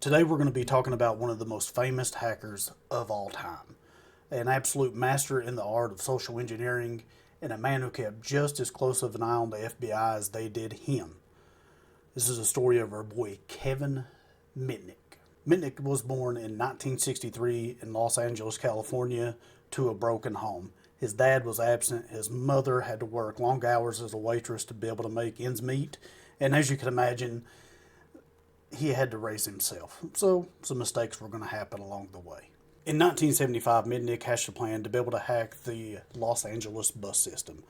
Today we're going to be talking about one of the most famous hackers of all time, an absolute master in the art of social engineering, and a man who kept just as close of an eye on the FBI as they did him. This is a story of our boy Kevin Mitnick. Mitnick was born in 1963 in Los Angeles, California, to a broken home. His dad was absent. His mother had to work long hours as a waitress to be able to make ends meet. And as you can imagine, he had to raise himself. So some mistakes were going to happen along the way. In 1975, Mitnick hatched a plan to be able to hack the Los Angeles bus system.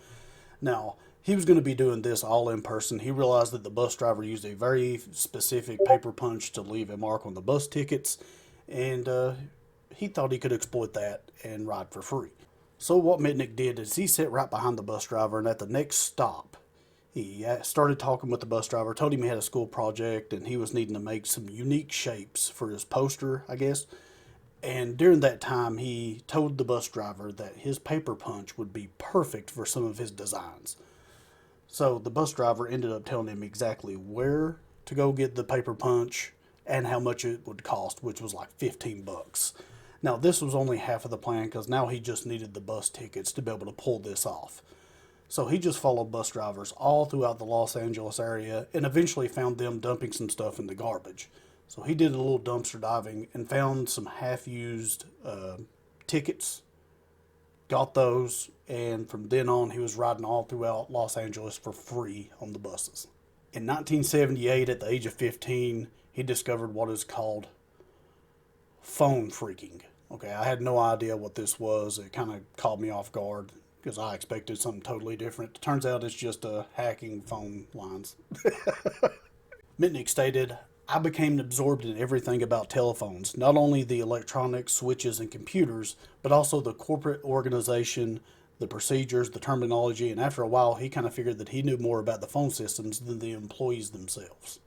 Now, he was going to be doing this all in person. He realized that the bus driver used a very specific paper punch to leave a mark on the bus tickets, and he thought he could exploit that and ride for free. So what Mitnick did is he sat right behind the bus driver, and at the next stop, he started talking with the bus driver, told him he had a school project and he was needing to make some unique shapes for his poster, I guess. And during that time, he told the bus driver that his paper punch would be perfect for some of his designs. So the bus driver ended up telling him exactly where to go get the paper punch and how much it would cost, which was like 15 bucks. Now, this was only half of the plan because now he just needed the bus tickets to be able to pull this off. So he just followed bus drivers all throughout the Los Angeles area and eventually found them dumping some stuff in the garbage. So he did a little dumpster diving and found some half-used tickets, got those, and from then on he was riding all throughout Los Angeles for free on the buses. In 1978, at the age of 15, he discovered what is called phone phreaking. Okay, I had no idea what this was. It kind of caught me off guard because I expected something totally different. Turns out it's just hacking phone lines. Mitnick stated, "I became absorbed in everything about telephones, not only the electronics, switches, and computers, but also the corporate organization, the procedures, the terminology, and after a while he kind of figured that he knew more about the phone systems than the employees themselves."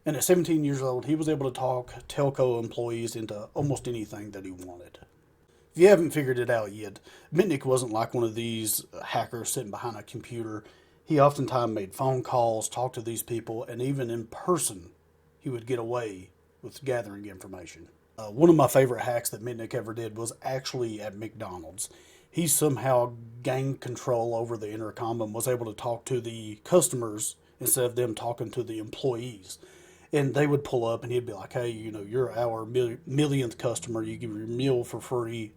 And at 17 years old, he was able to talk telco employees into almost anything that he wanted. If you haven't figured it out yet, Mitnick wasn't like one of these hackers sitting behind a computer. He oftentimes made phone calls, talked to these people, and even in person, he would get away with gathering information. One of my favorite hacks that Mitnick ever did was actually at McDonald's. He somehow gained control over the intercom and was able to talk to the customers instead of them talking to the employees. And they would pull up and he'd be like, "Hey, you're our millionth customer. You give your meal for free."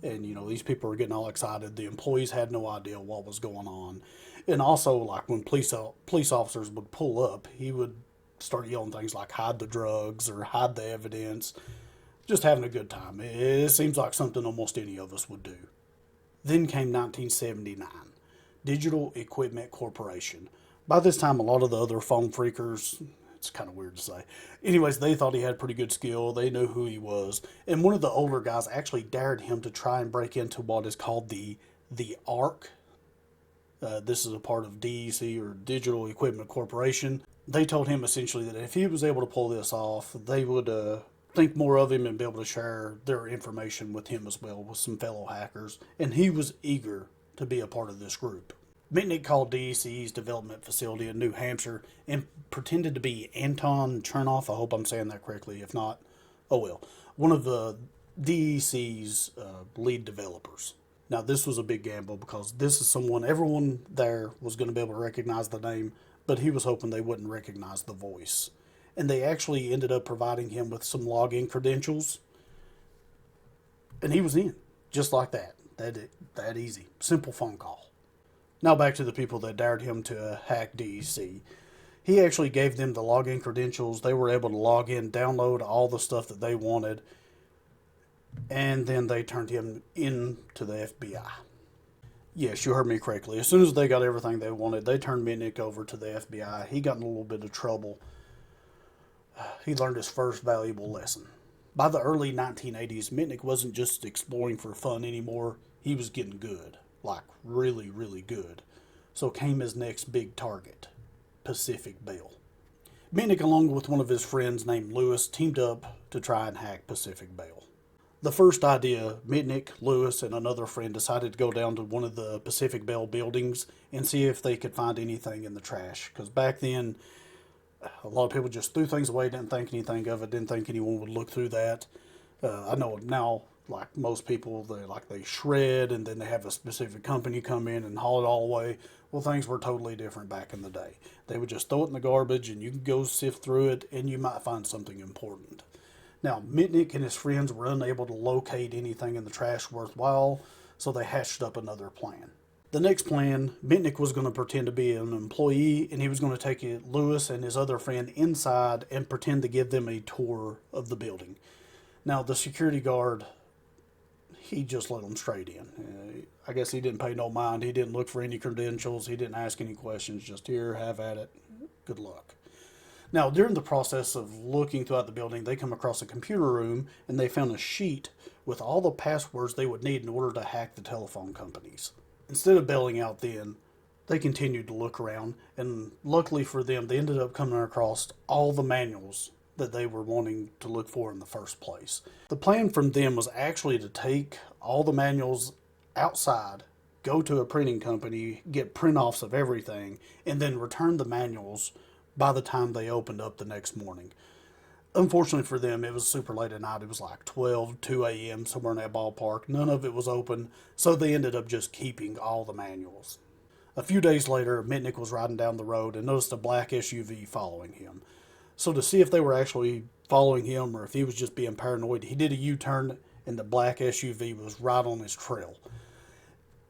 And, these people were getting all excited. The employees had no idea what was going on. And also, like when police officers would pull up, he would start yelling things like "hide the drugs" or "hide the evidence." Just having a good time. It seems like something almost any of us would do. Then came 1979, Digital Equipment Corporation. By this time, a lot of the other phone freakers, it's kind of weird to say. Anyways, they thought he had pretty good skill. They knew who he was. And one of the older guys actually dared him to try and break into what is called the ARC. This is a part of DEC, or Digital Equipment Corporation. They told him essentially that if he was able to pull this off, they would think more of him and be able to share their information with him as well, with some fellow hackers. And he was eager to be a part of this group. Mitnick called DEC's development facility in New Hampshire and pretended to be Anton Chernoff. I hope I'm saying that correctly. If not, oh well. One of the DEC's lead developers. Now, this was a big gamble because this is someone, everyone there was going to be able to recognize the name, but he was hoping they wouldn't recognize the voice. And they actually ended up providing him with some login credentials. And he was in, just like that. That easy. Simple phone call. Now back to the people that dared him to hack DEC. He actually gave them the login credentials. They were able to log in, download all the stuff that they wanted, and then they turned him into the FBI. Yes, you heard me correctly. As soon as they got everything they wanted, they turned Mitnick over to the FBI. He got in a little bit of trouble. He learned his first valuable lesson. By the early 1980s, Mitnick wasn't just exploring for fun anymore. He was getting good. Like really, really good. So came his next big target, Pacific Bell. Mitnick, along with one of his friends named Lewis, teamed up to try and hack Pacific Bell. The first idea, Mitnick, Lewis, and another friend decided to go down to one of the Pacific Bell buildings and see if they could find anything in the trash. Because back then, A lot of people just threw things away, didn't think anything of it, didn't think anyone would look through that. I know now, like most people, they shred and then they have a specific company come in and haul it all away. Well, things were totally different back in the day. They would just throw it in the garbage and you could go sift through it and you might find something important. Now, Mitnick and his friends were unable to locate anything in the trash worthwhile, so they hatched up another plan. The next plan, Mitnick was going to pretend to be an employee and he was going to take Lewis and his other friend inside and pretend to give them a tour of the building. Now, the security guard, he just let them straight in. I guess he didn't pay no mind. He didn't look for any credentials. He didn't ask any questions. Just here, have at it. Good luck. Now, during the process of looking throughout the building, they come across a computer room and they found a sheet with all the passwords they would need in order to hack the telephone companies. Instead of bailing out then, they continued to look around, and luckily for them, they ended up coming across all the manuals that they were wanting to look for in the first place. The plan from them was actually to take all the manuals outside, go to a printing company, get print-offs of everything, and then return the manuals by the time they opened up the next morning. Unfortunately for them, it was super late at night. It was like 12, 2 a.m., somewhere in that ballpark. None of it was open, so they ended up just keeping all the manuals. A few days later, Mitnick was riding down the road and noticed a black SUV following him. So to see if they were actually following him or if he was just being paranoid, he did a U-turn and the black SUV was right on his trail.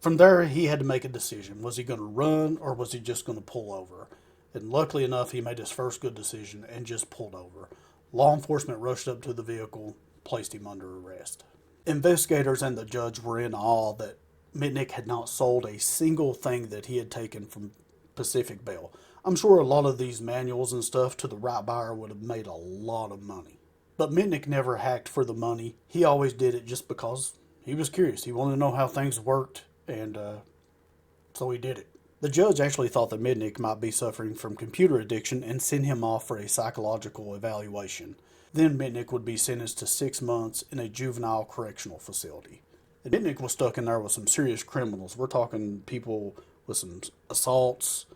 From there, he had to make a decision. Was he going to run or was he just going to pull over? And luckily enough, he made his first good decision and just pulled over. Law enforcement rushed up to the vehicle, placed him under arrest. Investigators and the judge were in awe that Mitnick had not sold a single thing that he had taken from Pacific Bell. I'm sure a lot of these manuals and stuff to the right buyer would have made a lot of money. But Mitnick never hacked for the money. He always did it just because he was curious. He wanted to know how things worked, and so he did it. The judge actually thought that Mitnick might be suffering from computer addiction and sent him off for a psychological evaluation. Then Mitnick would be sentenced to 6 months in a juvenile correctional facility. And Mitnick was stuck in there with some serious criminals. We're talking people with some assaults,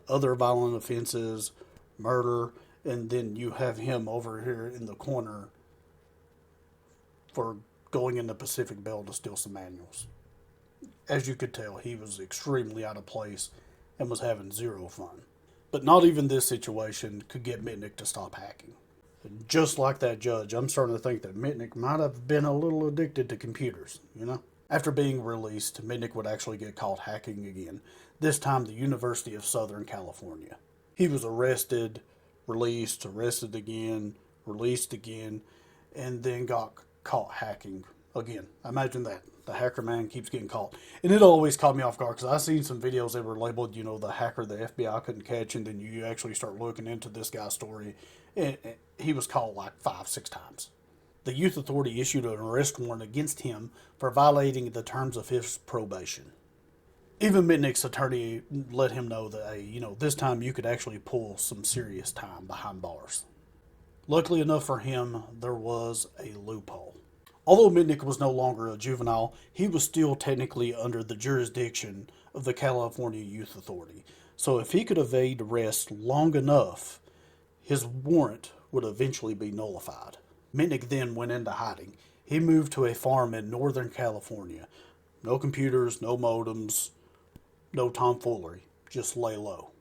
other violent offenses, murder, and then you have him over here in the corner for going into Pacific Bell to steal some manuals. As you could tell, he was extremely out of place and was having zero fun. But not even this situation could get Mitnick to stop hacking. And just like that judge, I'm starting to think that Mitnick might have been a little addicted to computers, you know? After being released, Mitnick would actually get caught hacking again, this time the University of Southern California. He was arrested, released, arrested again, released again, and then got caught hacking again. Imagine that. The hacker man keeps getting caught. And it always caught me off guard because I've seen some videos that were labeled, the hacker the FBI couldn't catch, and then you actually start looking into this guy's story, and he was caught like 5, 6 times. The youth authority issued an arrest warrant against him for violating the terms of his probation. Even Mitnick's attorney let him know that, hey, this time you could actually pull some serious time behind bars. Luckily enough for him, there was a loophole. Although Mitnick was no longer a juvenile, he was still technically under the jurisdiction of the California Youth Authority. So if he could evade arrest long enough, his warrant would eventually be nullified. Mitnick then went into hiding. He moved to a farm in Northern California. No computers, no modems, no tomfoolery. Just lay low.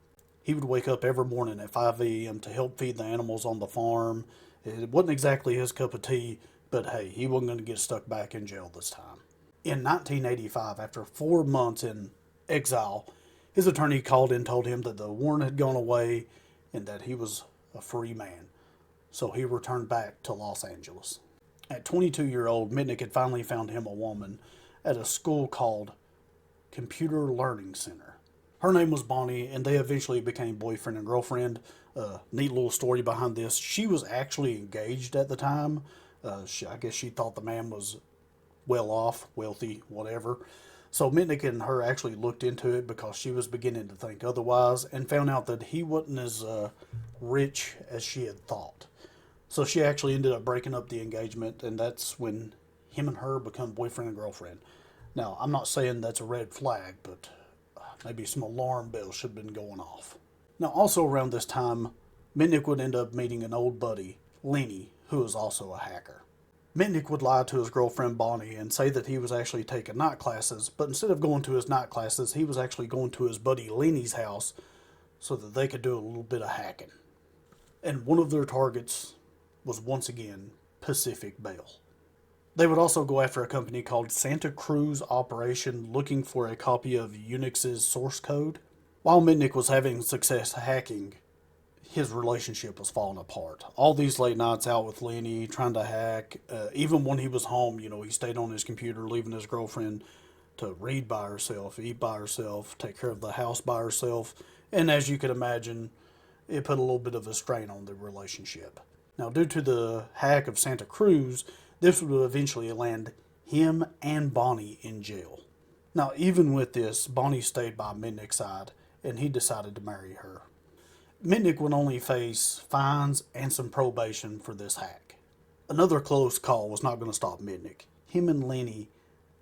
He would wake up every morning at 5 a.m. to help feed the animals on the farm. It wasn't exactly his cup of tea, but hey, he wasn't going to get stuck back in jail this time. In 1985, after 4 months in exile, his attorney called and told him that the warrant had gone away and that he was a free man. So he returned back to Los Angeles. At 22-year-old, Mitnick had finally found him a woman at a school called Computer Learning Center. Her name was Bonnie, and they eventually became boyfriend and girlfriend. Neat little story behind this. She was actually engaged at the time. I guess she thought the man was well off, wealthy, whatever. So Mitnick and her actually looked into it because she was beginning to think otherwise and found out that he wasn't as rich as she had thought. So she actually ended up breaking up the engagement, and that's when him and her become boyfriend and girlfriend. Now, I'm not saying that's a red flag, but maybe some alarm bells should have been going off. Now, also around this time, Mitnick would end up meeting an old buddy, Lenny, who was also a hacker. Mitnick would lie to his girlfriend Bonnie and say that he was actually taking night classes, but instead of going to his night classes, he was actually going to his buddy Lenny's house so that they could do a little bit of hacking. And one of their targets was once again Pacific Bell. They would also go after a company called Santa Cruz Operation looking for a copy of Unix's source code. While Mitnick was having success hacking, his relationship was falling apart. All these late nights out with Lenny, trying to hack, even when he was home, he stayed on his computer, leaving his girlfriend to read by herself, eat by herself, take care of the house by herself. And as you can imagine, it put a little bit of a strain on the relationship. Now, due to the hack of Santa Cruz, this would eventually land him and Bonnie in jail. Now, even with this, Bonnie stayed by Mitnick's side, and he decided to marry her. Mitnick would only face fines and some probation for this hack. Another close call was not going to stop Mitnick. Him and Lenny,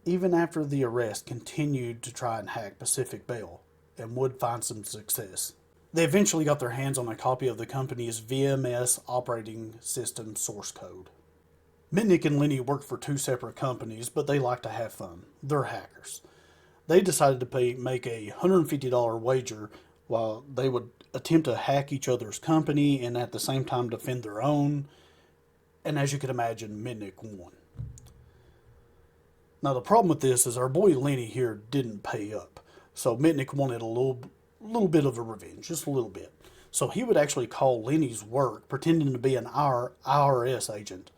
even after the arrest, continued to try and hack Pacific Bell, and would find some success. They eventually got their hands on a copy of the company's VMS operating system source code. Mitnick and Lenny worked for two separate companies, but they like to have fun. They're hackers. They decided to make a $150 wager while they would attempt to hack each other's company and at the same time defend their own. And as you can imagine, Mitnick won. Now the problem with this is our boy Lenny here didn't pay up. So Mitnick wanted a little bit of a revenge, just a little bit. So he would actually call Lenny's work, pretending to be an IRS agent,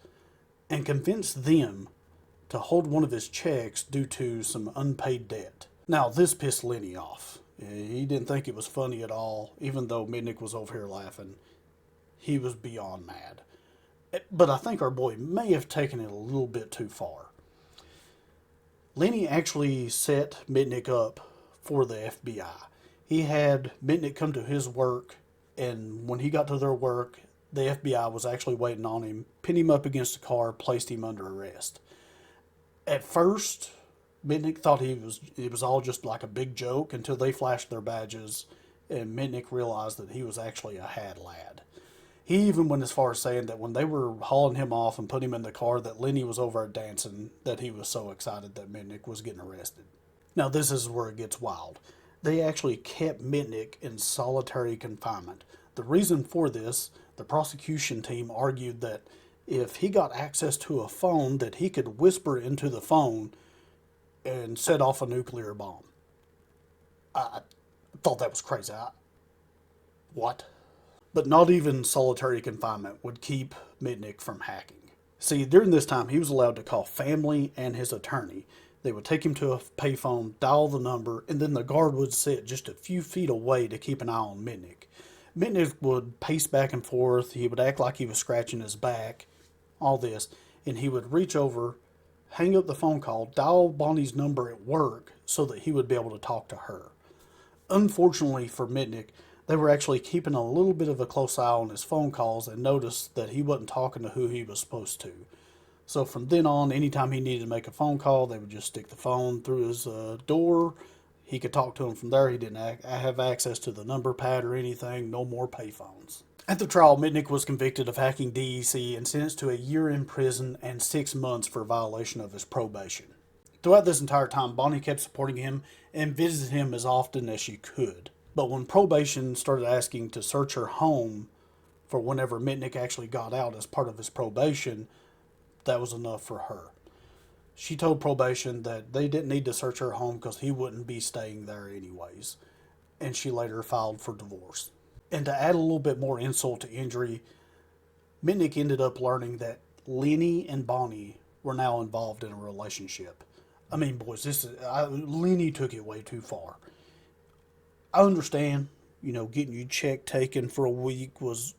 and convince them to hold one of his checks due to some unpaid debt. Now, this pissed Lenny off. He didn't think it was funny at all, even though Mitnick was over here laughing. He was beyond mad. But I think our boy may have taken it a little bit too far. Lenny actually set Mitnick up for the FBI. He had Mitnick come to his work, and when he got to their work, the FBI was actually waiting on him, pinned him up against a car, placed him under arrest. At first, Mitnick thought it was all just like a big joke until they flashed their badges, and Mitnick realized that he was actually a had lad. He even went as far as saying that when they were hauling him off and put him in the car, that Lenny was over dancing, that he was so excited that Mitnick was getting arrested. Now this is where it gets wild. They actually kept Mitnick in solitary confinement. The reason for this, the prosecution team argued that if he got access to a phone, that he could whisper into the phone and set off a nuclear bomb. I thought that was crazy. What? But not even solitary confinement would keep Mitnick from hacking. See, during this time, he was allowed to call family and his attorney. They would take him to a payphone, dial the number, and then the guard would sit just a few feet away to keep an eye on Mitnick. Mitnick would pace back and forth. He would act like he was scratching his back, all this, and he would reach over, hang up the phone call, dial Bonnie's number at work so that he would be able to talk to her. Unfortunately for Mitnick, they were actually keeping a little bit of a close eye on his phone calls and noticed that he wasn't talking to who he was supposed to. So from then on, anytime he needed to make a phone call, they would just stick the phone through his door. He could talk to him from there. He didn't have access to the number pad or anything. No more payphones. At the trial, Mitnick was convicted of hacking DEC and sentenced to a year in prison and 6 months for violation of his probation. Throughout this entire time, Bonnie kept supporting him and visited him as often as she could. But when probation started asking to search her home for whenever Mitnick actually got out as part of his probation, that was enough for her. She told probation that they didn't need to search her home because he wouldn't be staying there anyways. And she later filed for divorce. And to add a little bit more insult to injury, Mitnick ended up learning that Lenny and Bonnie were now involved in a relationship. I mean, boys, Lenny took it way too far. I understand, getting your check taken for a week was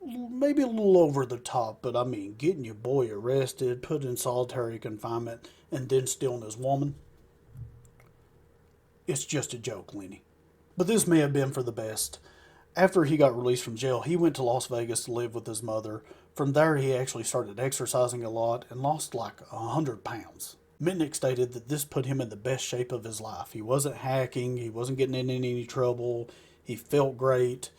maybe a little over the top, but I mean, getting your boy arrested, put in solitary confinement, and then stealing his woman, it's just a joke, Lenny. But this may have been for the best. After he got released from jail, he went to Las Vegas to live with his mother. From there, he actually started exercising a lot and lost like 100 pounds. Mitnick stated that this put him in the best shape of his life. He wasn't hacking, he wasn't getting in any trouble, he felt great,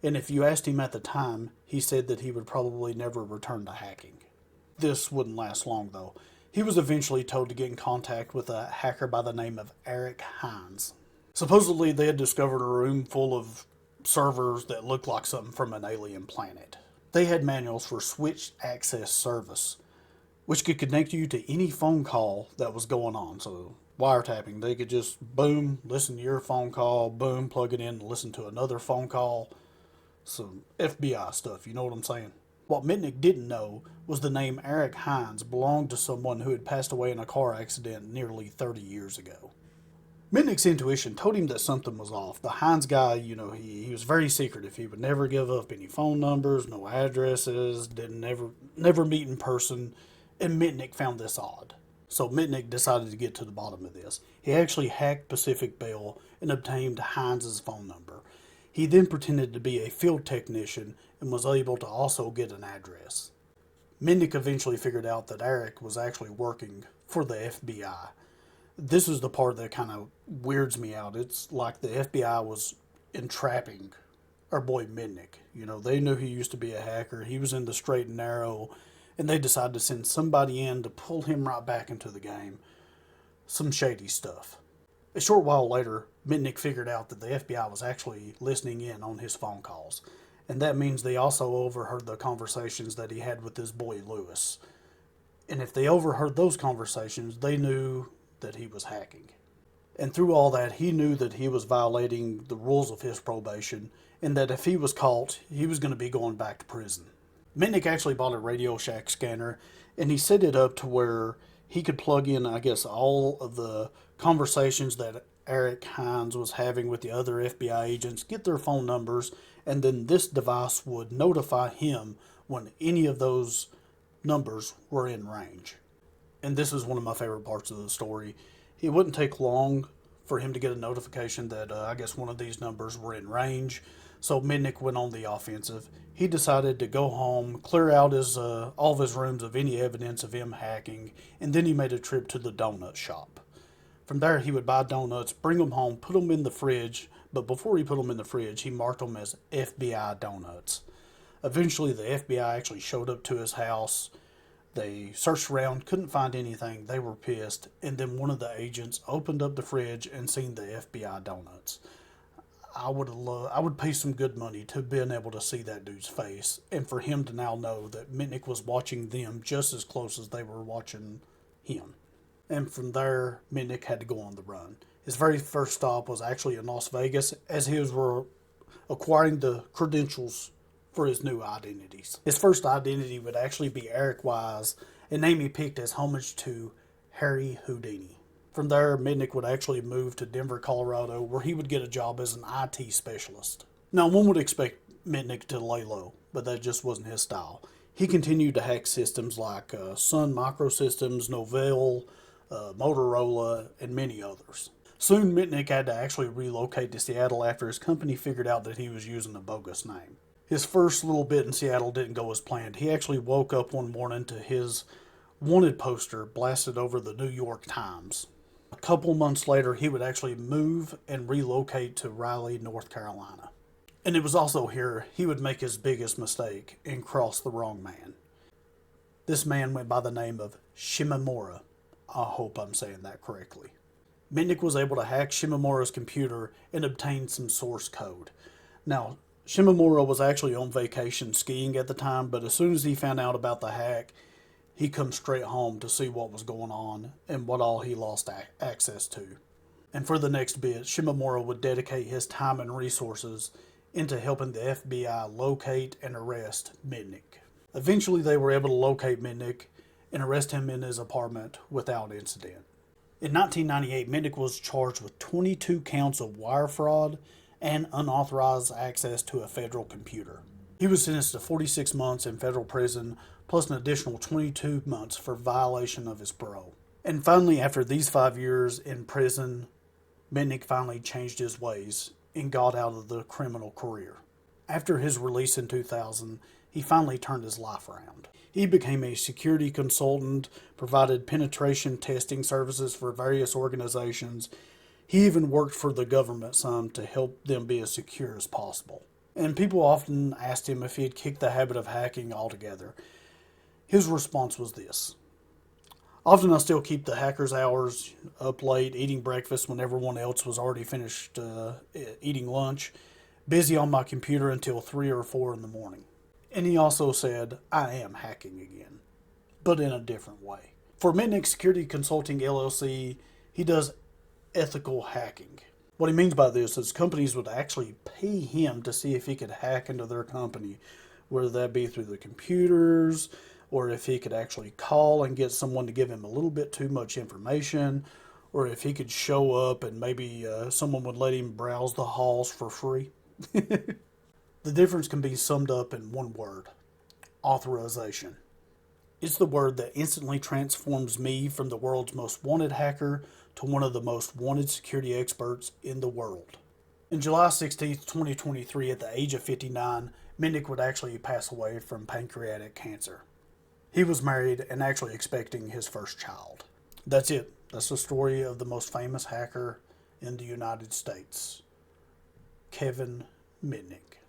And if you asked him at the time, he said that he would probably never return to hacking. This wouldn't last long, though. He was eventually told to get in contact with a hacker by the name of Eric Hines. Supposedly, they had discovered a room full of servers that looked like something from an alien planet. They had manuals for switched access service, which could connect you to any phone call that was going on. So, wiretapping, they could just boom, listen to your phone call, boom, plug it in and listen to another phone call. Some FBI stuff, you know what I'm saying? What Mitnick didn't know was the name Eric Hines belonged to someone who had passed away in a car accident nearly 30 years ago. Mitnick's intuition told him that something was off. The Hines guy, he was very secretive. He would never give up any phone numbers, no addresses, didn't never meet in person, and Mitnick found this odd. So Mitnick decided to get to the bottom of this. He actually hacked Pacific Bell and obtained Hines's phone number. He then pretended to be a field technician and was able to also get an address. Mitnick eventually figured out that Eric was actually working for the FBI. This is the part that kind of weirds me out. It's like the FBI was entrapping our boy Mitnick. They knew he used to be a hacker. He was in the straight and narrow, and they decided to send somebody in to pull him right back into the game. Some shady stuff. A short while later, Mitnick figured out that the FBI was actually listening in on his phone calls, and that means they also overheard the conversations that he had with his boy Lewis. And if they overheard those conversations, they knew that he was hacking. And through all that, he knew that he was violating the rules of his probation, and that if he was caught, he was going to be going back to prison. Mitnick actually bought a Radio Shack scanner, and he set it up to where he could plug in, all of the conversations that Eric Hines was having with the other FBI agents, get their phone numbers, and then this device would notify him when any of those numbers were in range. And this is one of my favorite parts of the story. It wouldn't take long for him to get a notification that one of these numbers were in range. So Mitnick went on the offensive. He decided to go home, clear out all of his rooms of any evidence of him hacking, and then he made a trip to the donut shop. From there, he would buy donuts, bring them home, put them in the fridge, but before he put them in the fridge, he marked them as FBI donuts. Eventually, the FBI actually showed up to his house. They searched around, couldn't find anything. They were pissed, and then one of the agents opened up the fridge and seen the FBI donuts. I would pay some good money to have been able to see that dude's face, and for him to now know that Mitnick was watching them just as close as they were watching him. And from there, Mitnick had to go on the run. His very first stop was actually in Las Vegas, as he was acquiring the credentials for his new identities. His first identity would actually be Eric Wise, a name he picked as homage to Harry Houdini. From there, Mitnick would actually move to Denver, Colorado, where he would get a job as an IT specialist. Now, one would expect Mitnick to lay low, but that just wasn't his style. He continued to hack systems like Sun Microsystems, Novell, Motorola, and many others. Soon, Mitnick had to actually relocate to Seattle after his company figured out that he was using a bogus name. His first little bit in Seattle didn't go as planned. He actually woke up one morning to his wanted poster blasted over the New York Times. A couple months later, he would actually move and relocate to Raleigh, North Carolina. And it was also here he would make his biggest mistake and cross the wrong man. This man went by the name of Shimamura. I hope I'm saying that correctly. Mitnick was able to hack Shimamura's computer and obtain some source code. Now, Shimamura was actually on vacation skiing at the time, but as soon as he found out about the hack, he come straight home to see what was going on and what all he lost access to. And for the next bit, Shimamura would dedicate his time and resources into helping the FBI locate and arrest Mitnick. Eventually, they were able to locate Mitnick and arrest him in his apartment without incident. In 1998, Mitnick was charged with 22 counts of wire fraud and unauthorized access to a federal computer. He was sentenced to 46 months in federal prison, plus an additional 22 months for violation of his parole. And finally, after these 5 years in prison, Mitnick finally changed his ways and got out of the criminal career. After his release in 2000, he finally turned his life around. He became a security consultant, provided penetration testing services for various organizations. He even worked for the government some to help them be as secure as possible. And people often asked him if he had kicked the habit of hacking altogether. His response was this: often I still keep the hacker's hours, up late, eating breakfast when everyone else was already finished eating lunch, busy on my computer until 3 or 4 in the morning. And he also said, I am hacking again, but in a different way. For Mitnick Security Consulting LLC, he does ethical hacking. What he means by this is companies would actually pay him to see if he could hack into their company, whether that be through the computers, or if he could actually call and get someone to give him a little bit too much information, or if he could show up and maybe someone would let him browse the halls for free. The difference can be summed up in one word: authorization. It's the word that instantly transforms me from the world's most wanted hacker to one of the most wanted security experts in the world. On July 16th, 2023, at the age of 59, Mitnick would actually pass away from pancreatic cancer. He was married and actually expecting his first child. That's it. That's the story of the most famous hacker in the United States, Kevin Mitnick.